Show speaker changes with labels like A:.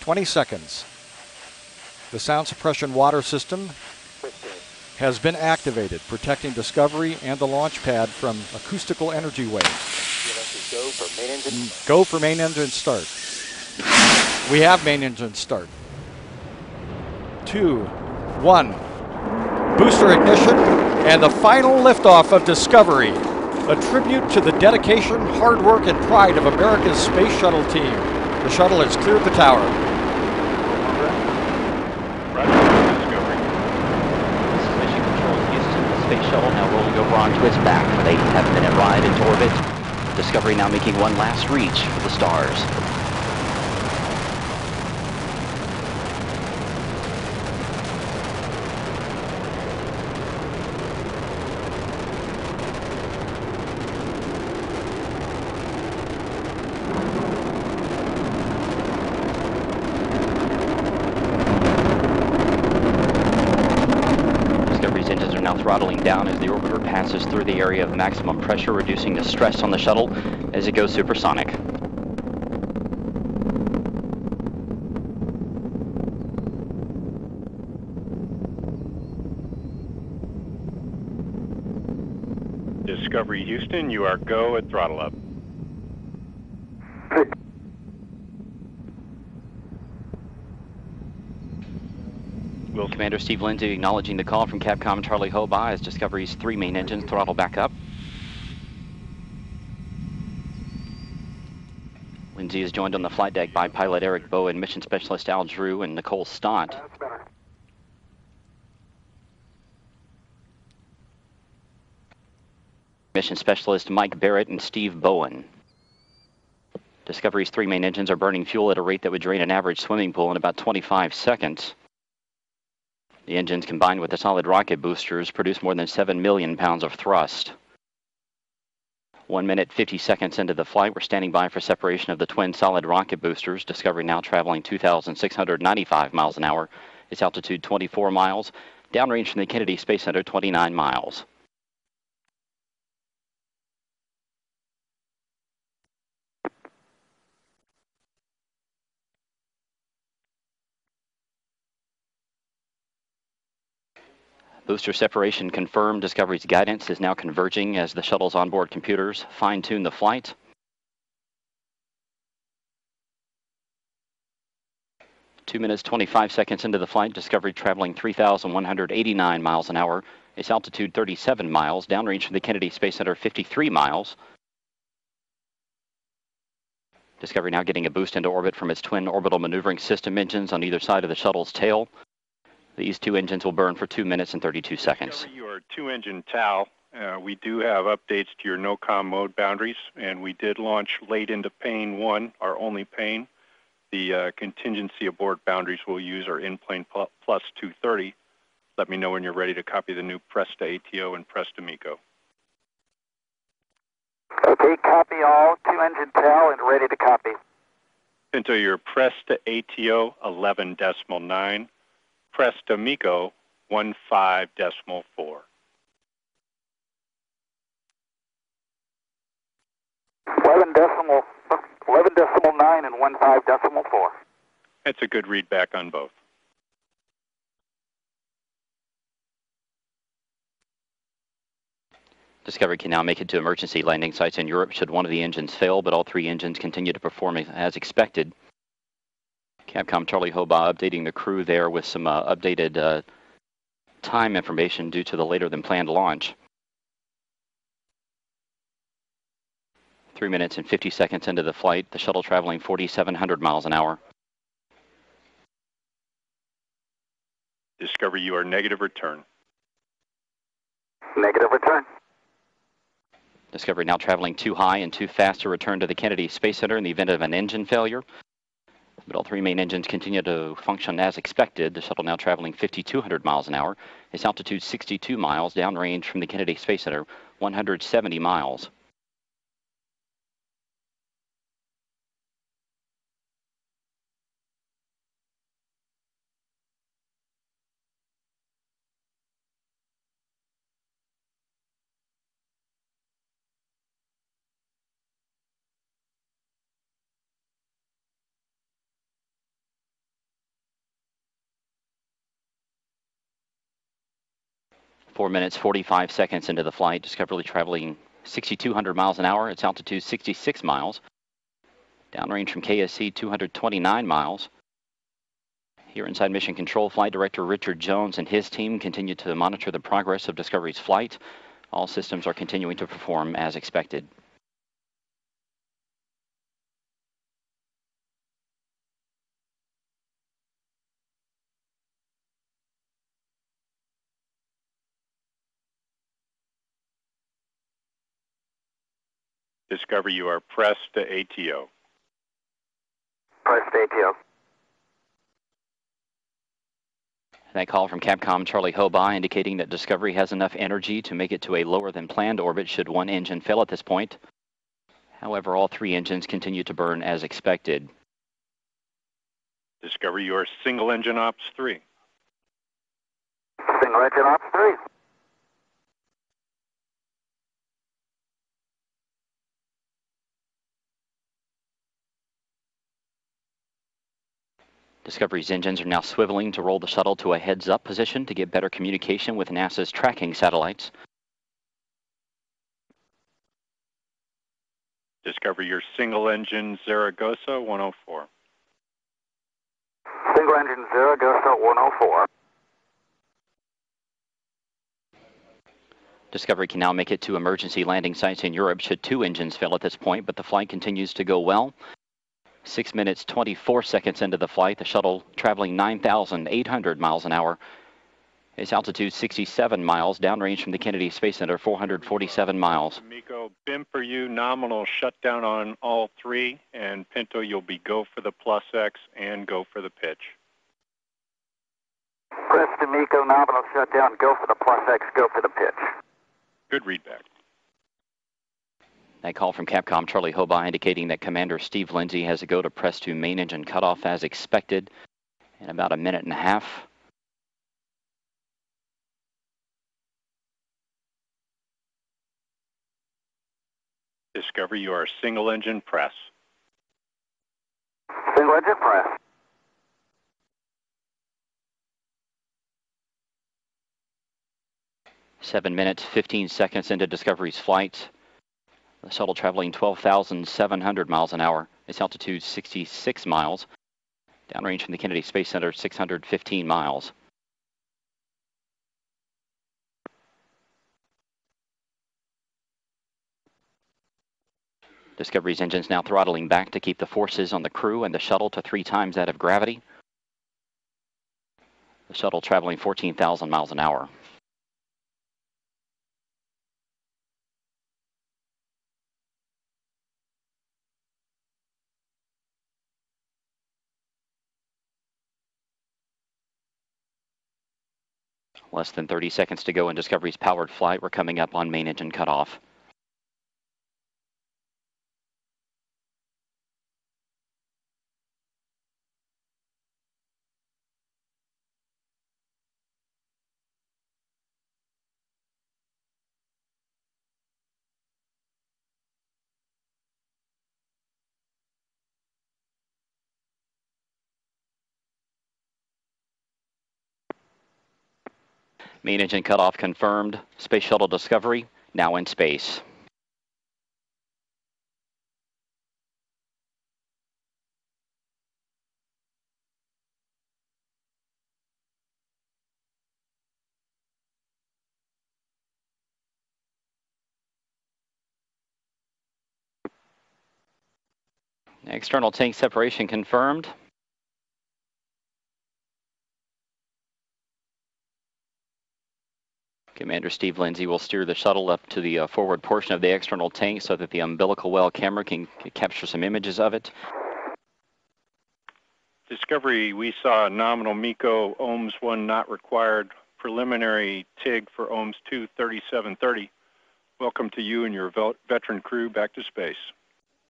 A: 20 seconds. The sound suppression water system has been activated, protecting Discovery and the launch pad from acoustical energy waves. Go for main engine start. We have main engine start. 2, 1. Booster ignition and the final liftoff of Discovery. A tribute to the dedication, hard work, and pride of America's space shuttle team. The shuttle has cleared the tower.
B: Space shuttle now rolling over onto its back with a 10-minute ride into orbit. Discovery now making one last reach for the stars. Throttling down as the orbiter passes through the area of maximum pressure, reducing the stress on the shuttle as it goes supersonic.
C: Discovery Houston, you are go at throttle up.
B: Commander Steve Lindsey acknowledging the call from Capcom Charlie Hoba as Discovery's 3 main engines throttle back up. Lindsey is joined on the flight deck by pilot Eric Bowen, mission specialist Al Drew, and Nicole Stott. Mission specialist Mike Barrett and Steve Bowen. Discovery's 3 main engines are burning fuel at a rate that would drain an average swimming pool in about 25 seconds. The engines, combined with the solid rocket boosters, produce more than 7 million pounds of thrust. 1 minute, 50 seconds into the flight, we're standing by for separation of the twin solid rocket boosters. Discovery now traveling 2,695 miles an hour. Its altitude 24 miles. Downrange from the Kennedy Space Center, 29 miles. Booster separation confirmed. Discovery's guidance is now converging as the shuttle's onboard computers fine-tune the flight. Two minutes, 25 seconds into the flight, Discovery traveling 3,189 miles an hour. Its altitude 37 miles. Downrange from the Kennedy Space Center, 53 miles. Discovery now getting a boost into orbit from its twin orbital maneuvering system engines on either side of the shuttle's tail. These 2 engines will burn for 2 minutes and 32 seconds.
C: Your 2-engine TAL, we do have updates to your no-com mode boundaries, and we did launch late into Pane 1, our only pane. The contingency aboard boundaries we'll use are in-plane plus 230. Let me know when you're ready to copy the new Presta ATO and Presta MECO.
D: Okay, copy all, 2-engine TAL and ready to copy.
C: Into your Presta ATO 11.9. Presta MECO 15.4.
D: 11.9 and 15.4.
C: That's a good read back on both.
B: Discovery can now make it to emergency landing sites in Europe should one of the engines fail, but all 3 engines continue to perform as expected. Capcom Charlie Hoba updating the crew there with some updated time information due to the later than planned launch. 3 minutes and 50 seconds into the flight, the shuttle traveling 4,700 miles an hour.
C: Discovery, you are negative return.
D: Negative return.
B: Discovery now traveling too high and too fast to return to the Kennedy Space Center in the event of an engine failure. But all 3 main engines continue to function as expected. The shuttle now traveling 5,200 miles an hour. Its altitude 62 miles, downrange from the Kennedy Space Center, 170 miles. 4 minutes, 45 seconds into the flight. Discovery traveling 6,200 miles an hour. Its altitude 66 miles. Downrange from KSC 229 miles. Here inside Mission Control, Flight Director Richard Jones and his team continue to monitor the progress of Discovery's flight. All systems are continuing to perform as expected.
C: Discovery, you are pressed to ATO.
D: Press to ATO.
B: That call from Capcom Charlie Hobaugh indicating that Discovery has enough energy to make it to a lower than planned orbit should one engine fail at this point. However, all three engines continue to burn as expected.
C: Discovery, you are single engine ops 3.
D: Single engine ops 3.
B: Discovery's engines are now swiveling to roll the shuttle to a heads-up position to get better communication with NASA's tracking satellites.
C: Discovery, your single engine Zaragoza 104.
D: Single engine Zaragoza 104.
B: Discovery can now make it to emergency landing sites in Europe should two engines fail at this point, but the flight continues to go well. 6 minutes, 24 seconds into the flight, the shuttle traveling 9,800 miles an hour. Its altitude 67 miles, downrange from the Kennedy Space Center 447 miles.
C: Miko, BIM for you, nominal shutdown on all three, and Pinto, you'll be go for the plus X and go for the pitch.
D: Press to Miko, nominal shutdown, go for the plus X, go for the pitch.
C: Good readback.
B: That call from Capcom Charlie Hobaugh indicating that Commander Steve Lindsey has a go to press to main engine cutoff as expected in about a minute and a half.
C: Discovery, you are single engine press.
D: Single engine press.
B: Seven minutes, 15 seconds into Discovery's flight. The shuttle traveling 12,700 miles an hour. Its altitude 66 miles. Downrange from the Kennedy Space Center 615 miles. Discovery's engines now throttling back to keep the forces on the crew and the shuttle to 3 times that of gravity. The shuttle traveling 14,000 miles an hour. Less than 30 seconds to go in Discovery's powered flight. We're coming up on main engine cutoff. Main engine cutoff confirmed. Space Shuttle Discovery now in space. External tank separation confirmed. Commander Steve Lindsey will steer the shuttle up to the forward portion of the external tank so that the umbilical well camera can capture some images of it.
C: Discovery, we saw nominal MECO, OMS 1 not required, preliminary TIG for OMS 2 3730. Welcome to you and your veteran crew back to space.